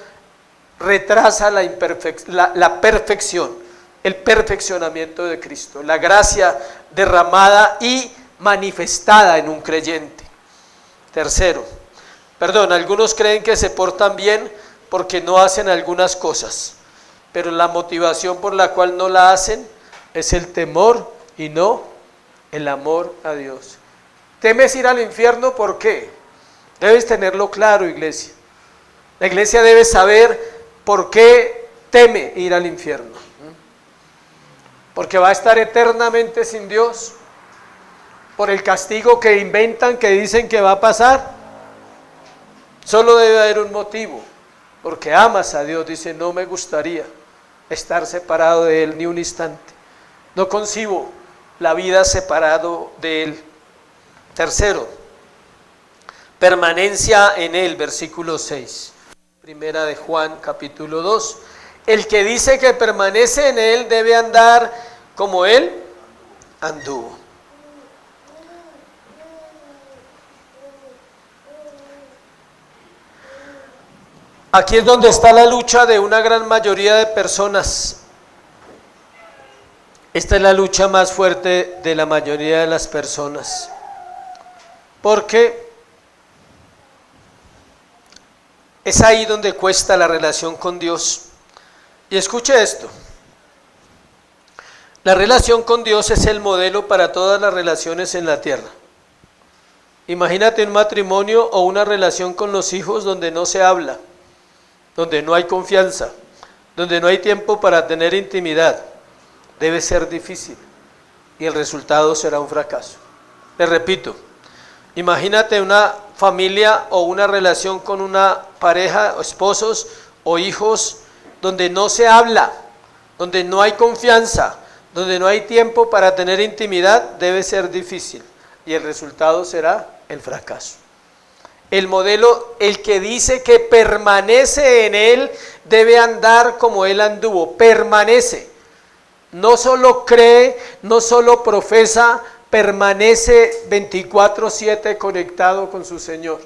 retrasa la perfección, el perfeccionamiento de Cristo, la gracia derramada y manifestada en un creyente. Tercero, algunos creen que se portan bien porque no hacen algunas cosas, pero la motivación por la cual no la hacen es el temor y no el amor a Dios. ¿Temes ir al infierno? ¿Por qué? Debes tenerlo claro, iglesia. La iglesia debe saber por qué teme ir al infierno. Porque va a estar eternamente sin Dios. Por el castigo que inventan, que dicen que va a pasar. Solo debe haber un motivo. Porque amas a Dios. Dice, no me gustaría estar separado de Él ni un instante. No concibo la vida separado de Él. Tercero, permanencia en Él, versículo 6. Primera de Juan, capítulo 2. El que dice que permanece en Él debe andar como Él anduvo. Aquí es donde está la lucha de una gran mayoría de personas. Esta es la lucha más fuerte de la mayoría de las personas. Porque es ahí donde cuesta la relación con Dios. Y escuche esto. La relación con Dios es el modelo para todas las relaciones en la tierra. Imagínate un matrimonio o una relación con los hijos donde no se habla, donde no hay confianza, donde no hay tiempo para tener intimidad. Debe ser difícil y el resultado será un fracaso. Les repito, imagínate una familia o una relación con una pareja, esposos o hijos, donde no se habla, donde no hay confianza, donde no hay tiempo para tener intimidad. Debe ser difícil y el resultado será el fracaso. El modelo, el que dice que permanece en Él, debe andar como Él anduvo. Permanece. No solo cree, no solo profesa, permanece 24/7 conectado con su Señor.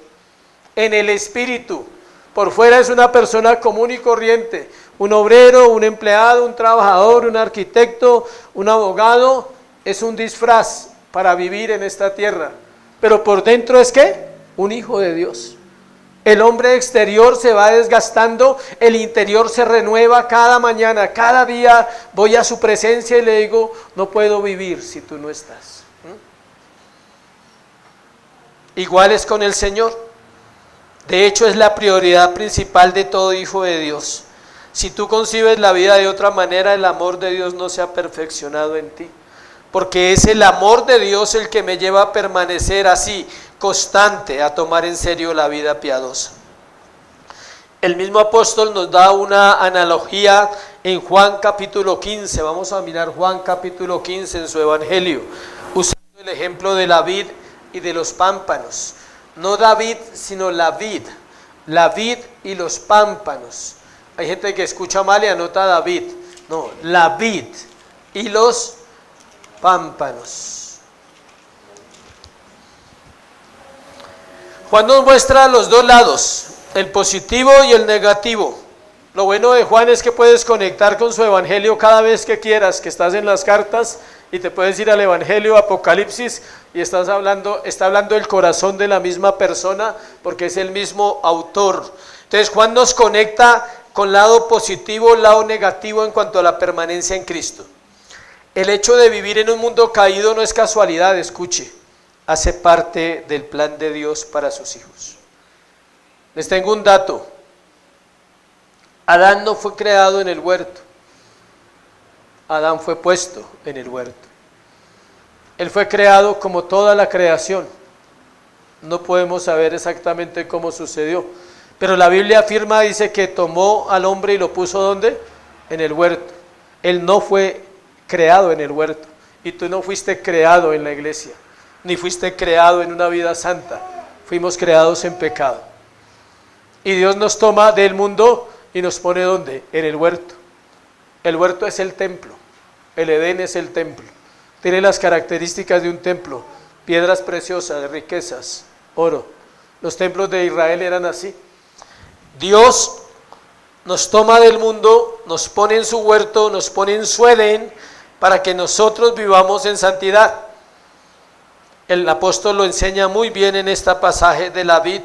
En el Espíritu. Por fuera es una persona común y corriente. Un obrero, un empleado, un trabajador, un arquitecto, un abogado. Es un disfraz para vivir en esta tierra. Pero por dentro es ¿qué? Un hijo de Dios. El hombre exterior se va desgastando, el interior se renueva cada mañana, cada día voy a su presencia y le digo, no puedo vivir si tú no estás. Igual es con el Señor. De hecho es la prioridad principal de todo hijo de Dios. Si tú concibes la vida de otra manera, el amor de Dios no se ha perfeccionado en ti. Porque es el amor de Dios el que me lleva a permanecer así, constante, a tomar en serio la vida piadosa. El mismo apóstol nos da una analogía en Juan capítulo 15. Vamos a mirar Juan capítulo 15 en su evangelio, usando el ejemplo de la vid y de los pámpanos. No David, sino la vid y los pámpanos. Hay gente que escucha mal y anota David. No, la vid y los pámpanos. Juan nos muestra los dos lados, el positivo y el negativo. Lo bueno de Juan es que puedes conectar con su evangelio cada vez que quieras, que estás en las cartas y te puedes ir al evangelio, Apocalipsis, y está hablando el corazón de la misma persona porque es el mismo autor. Entonces Juan nos conecta con lado positivo, lado negativo en cuanto a la permanencia en Cristo. El hecho de vivir en un mundo caído no es casualidad, escuche, hace parte del plan de Dios para sus hijos. Les tengo un dato. Adán no fue creado en el huerto. Adán fue puesto en el huerto. Él fue creado como toda la creación. No podemos saber exactamente cómo sucedió, pero la Biblia afirma, dice que tomó al hombre y lo puso ¿dónde? En el huerto. Él no fue creado en el huerto, y tú no fuiste creado en la iglesia, ni fuiste creado en una vida santa. Fuimos creados en pecado. Y Dios nos toma del mundo y nos pone ¿dónde? En el huerto. El huerto es el templo. El Edén es el templo. Tiene las características de un templo: piedras preciosas, riquezas, oro. Los templos de Israel eran así. Dios nos toma del mundo, nos pone en su huerto, nos pone en su Edén, para que nosotros vivamos en santidad. El apóstol lo enseña muy bien en este pasaje de la vid.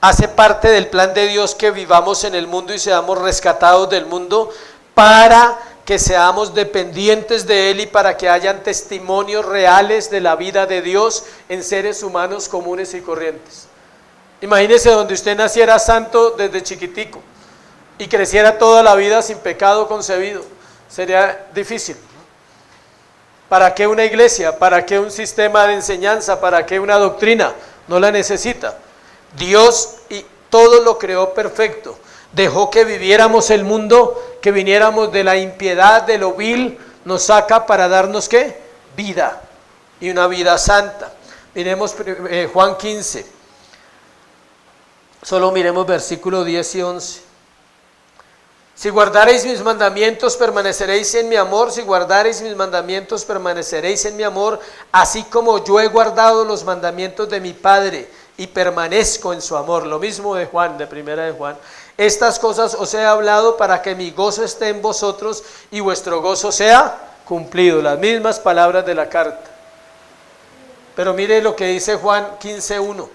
Hace parte del plan de Dios que vivamos en el mundo y seamos rescatados del mundo para que seamos dependientes de Él y para que hayan testimonios reales de la vida de Dios en seres humanos comunes y corrientes. Imagínese donde usted naciera santo desde chiquitico y creciera toda la vida sin pecado concebido. Sería difícil. ¿Para qué una iglesia? ¿Para qué un sistema de enseñanza? ¿Para qué una doctrina? No la necesita. Dios y todo lo creó perfecto. Dejó que viviéramos el mundo, que viniéramos de la impiedad, de lo vil, nos saca para darnos ¿qué? Vida, y una vida santa. Miremos Juan 15, solo miremos versículos 10 y 11. Si guardareis mis mandamientos, permaneceréis en mi amor. Si guardareis mis mandamientos, permaneceréis en mi amor, así como yo he guardado los mandamientos de mi Padre y permanezco en su amor. Lo mismo de Juan, de primera de Juan. Estas cosas os he hablado para que mi gozo esté en vosotros y vuestro gozo sea cumplido. Las mismas palabras de la carta. Pero mire lo que dice Juan 15:1.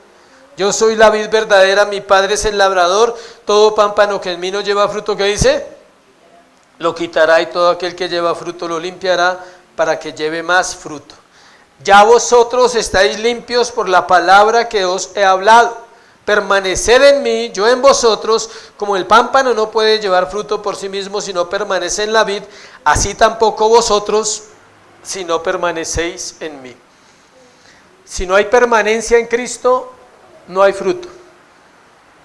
Yo soy la vid verdadera, mi Padre es el labrador. Todo pámpano que en mí no lleva fruto, ¿qué dice? Lo quitará, y todo aquel que lleva fruto lo limpiará para que lleve más fruto. Ya vosotros estáis limpios por la palabra que os he hablado. Permaneced en mí, yo en vosotros. Como el pámpano no puede llevar fruto por sí mismo si no permanece en la vid, así tampoco vosotros si no permanecéis en mí. Si no hay permanencia en Cristo, no hay fruto.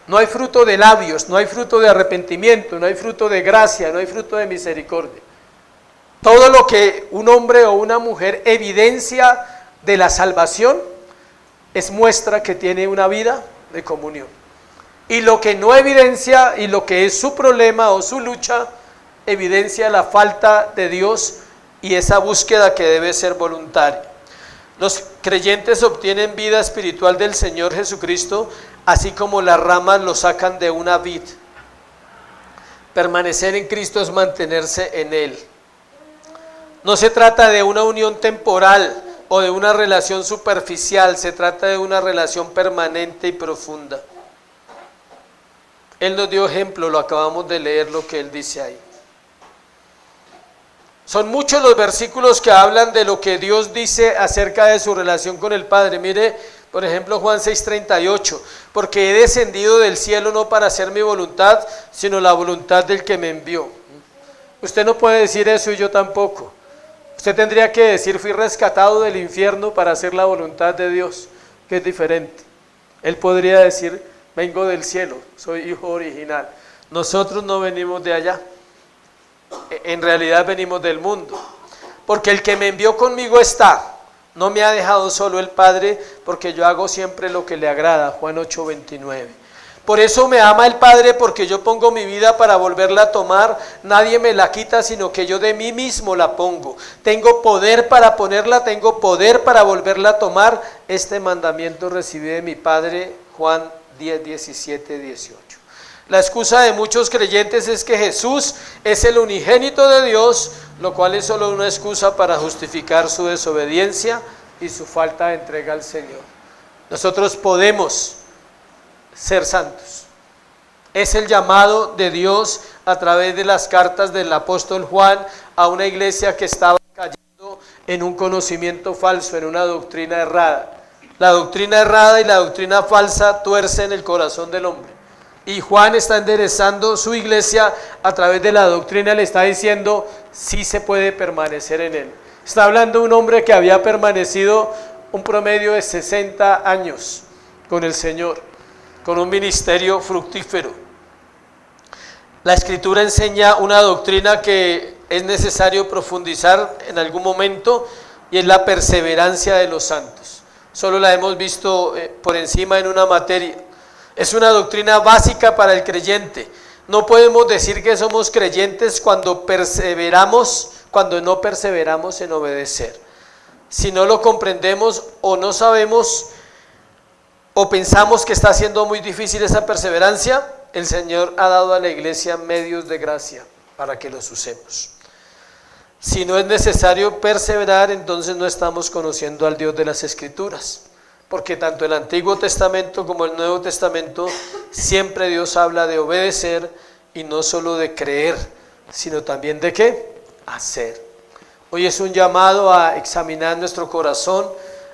No hay fruto de labios, no hay fruto de arrepentimiento, no hay fruto de gracia, no hay fruto de misericordia. Todo lo que un hombre o una mujer evidencia de la salvación es muestra que tiene una vida de comunión. Y lo que no evidencia y lo que es su problema o su lucha, evidencia la falta de Dios y esa búsqueda que debe ser voluntaria. Los creyentes obtienen vida espiritual del Señor Jesucristo, así como las ramas lo sacan de una vid. Permanecer en Cristo es mantenerse en Él. No se trata de una unión temporal o de una relación superficial, se trata de una relación permanente y profunda. Él nos dio ejemplo, lo acabamos de leer, lo que Él dice ahí. Son muchos los versículos que hablan de lo que Dios dice acerca de su relación con el Padre. Mire, por ejemplo, Juan 6:38, porque he descendido del cielo no para hacer mi voluntad, sino la voluntad del que me envió. Usted no puede decir eso y yo tampoco. Usted tendría que decir, fui rescatado del infierno para hacer la voluntad de Dios, que es diferente. Él podría decir, vengo del cielo, soy hijo original. Nosotros no venimos de allá. En realidad venimos del mundo, porque el que me envió conmigo está, no me ha dejado solo el Padre, porque yo hago siempre lo que le agrada. Juan 8:29. Por eso me ama el Padre, porque yo pongo mi vida para volverla a tomar. Nadie me la quita, sino que yo de mí mismo la pongo. Tengo poder para ponerla, tengo poder para volverla a tomar. Este mandamiento recibí de mi Padre. Juan 10, 17, 18. La excusa de muchos creyentes es que Jesús es el unigénito de Dios, lo cual es solo una excusa para justificar su desobediencia y su falta de entrega al Señor. Nosotros podemos ser santos. Es el llamado de Dios a través de las cartas del apóstol Juan a una iglesia que estaba cayendo en un conocimiento falso, en una doctrina errada. La doctrina errada y la doctrina falsa tuercen el corazón del hombre. Y Juan está enderezando su iglesia a través de la doctrina, le está diciendo, sí se puede permanecer en él. Está hablando de un hombre que había permanecido un promedio de 60 años con el Señor, con un ministerio fructífero. La Escritura enseña una doctrina que es necesario profundizar en algún momento, y es la perseverancia de los santos. Solo la hemos visto por encima en una materia. Es una doctrina básica para el creyente. No podemos decir que somos creyentes cuando no perseveramos en obedecer. Si no lo comprendemos o no sabemos o pensamos que está siendo muy difícil esa perseverancia, el Señor ha dado a la iglesia medios de gracia para que los usemos. Si no es necesario perseverar, entonces no estamos conociendo al Dios de las Escrituras. Porque tanto el Antiguo Testamento como el Nuevo Testamento, siempre Dios habla de obedecer y no solo de creer, sino también de ¿qué? Hacer. Hoy es un llamado a examinar nuestro corazón,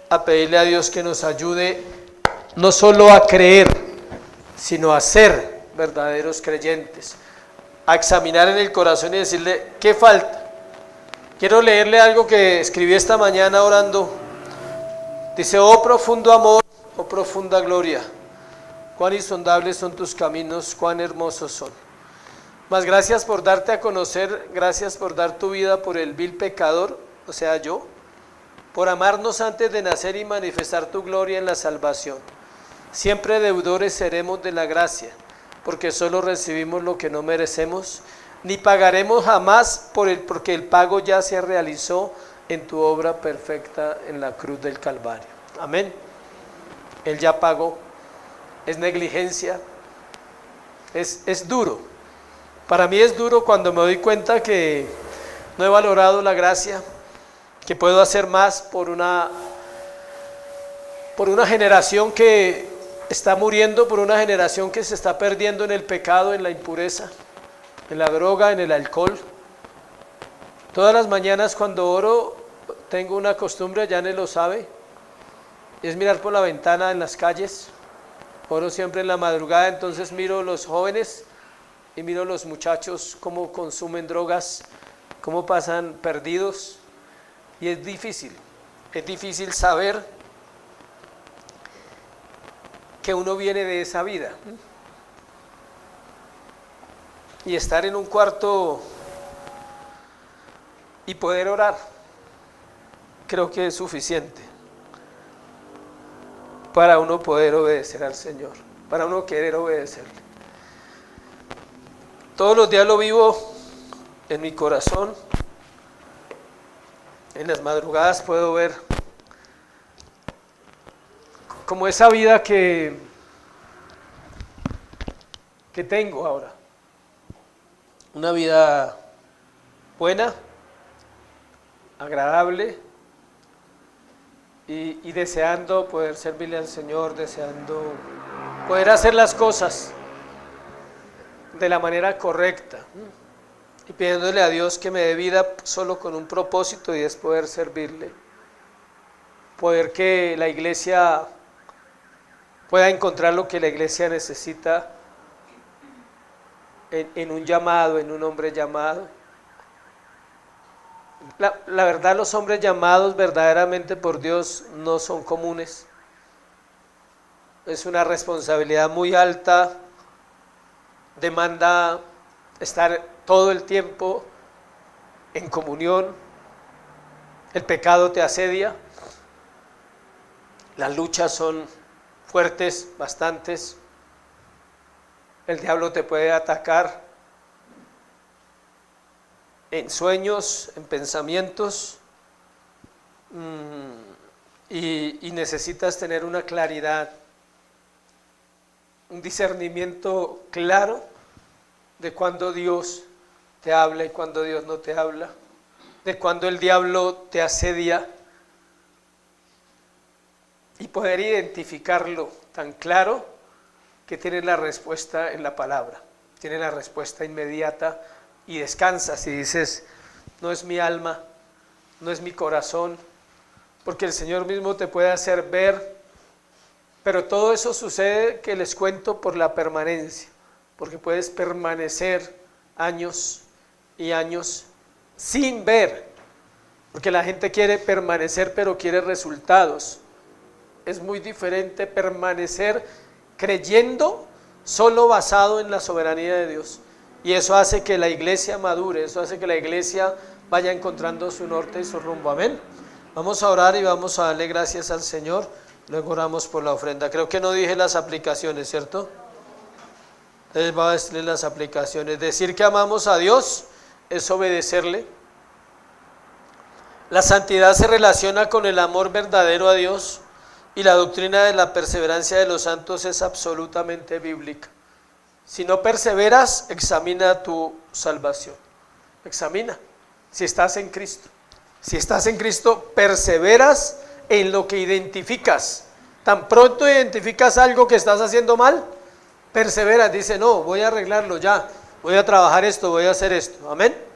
a pedirle a Dios que nos ayude no solo a creer, sino a ser verdaderos creyentes, a examinar en el corazón y decirle, ¿qué falta? Quiero leerle algo que escribí esta mañana orando. Dice, oh profundo amor, oh profunda gloria, cuán insondables son tus caminos, cuán hermosos son. Mas gracias por darte a conocer, gracias por dar tu vida por el vil pecador, o sea yo, por amarnos antes de nacer y manifestar tu gloria en la salvación. Siempre deudores seremos de la gracia, porque solo recibimos lo que no merecemos, ni pagaremos jamás porque el pago ya se realizó en tu obra perfecta en la cruz del Calvario. Amén. Él ya pagó. Es negligencia. Es duro. Para mí es duro cuando me doy cuenta que no he valorado la gracia, que puedo hacer más por una generación que está muriendo, por una generación que se está perdiendo en el pecado, en la impureza, en la droga, en el alcohol. Todas las mañanas cuando oro, tengo una costumbre, Janet lo sabe, es mirar por la ventana en las calles. Oro siempre en la madrugada, entonces miro los jóvenes y miro los muchachos cómo consumen drogas, cómo pasan perdidos, y es difícil saber que uno viene de esa vida y estar en un cuarto y poder orar. Creo que es suficiente para uno poder obedecer al Señor, para uno querer obedecerle. Todos los días lo vivo en mi corazón. En las madrugadas puedo ver como esa vida que tengo ahora. Una vida buena, agradable, y deseando poder servirle al Señor, deseando poder hacer las cosas de la manera correcta, y pidiéndole a Dios que me dé vida solo con un propósito, y es poder servirle, poder que la iglesia pueda encontrar lo que la iglesia necesita en un llamado, en un hombre llamado. La verdad, los hombres llamados verdaderamente por Dios no son comunes. Es una responsabilidad muy alta, demanda estar todo el tiempo en comunión. El pecado te asedia, las luchas son fuertes, bastantes. El diablo te puede atacar en sueños, en pensamientos, y necesitas tener una claridad, un discernimiento claro de cuando Dios te habla y cuando Dios no te habla, de cuando el diablo te asedia, y poder identificarlo tan claro que tienes la respuesta en la palabra, tienes la respuesta inmediata y descansas y dices, no es mi alma, no es mi corazón, porque el Señor mismo te puede hacer ver, pero todo eso sucede, que les cuento, por la permanencia, porque puedes permanecer años y años sin ver, porque la gente quiere permanecer pero quiere resultados. Es muy diferente permanecer creyendo solo basado en la soberanía de Dios, y eso hace que la iglesia madure, eso hace que la iglesia vaya encontrando su norte y su rumbo. Amén. Vamos a orar y vamos a darle gracias al Señor. Luego oramos por la ofrenda. Creo que no dije las aplicaciones, ¿cierto? Entonces va a decirle las aplicaciones. Decir que amamos a Dios es obedecerle. La santidad se relaciona con el amor verdadero a Dios, y la doctrina de la perseverancia de los santos es absolutamente bíblica. Si no perseveras, examina tu salvación. Examina si estás en Cristo. Si estás en Cristo, perseveras en lo que identificas. Tan pronto identificas algo que estás haciendo mal, perseveras, dice, no, voy a arreglarlo ya, voy a trabajar esto, voy a hacer esto. Amén.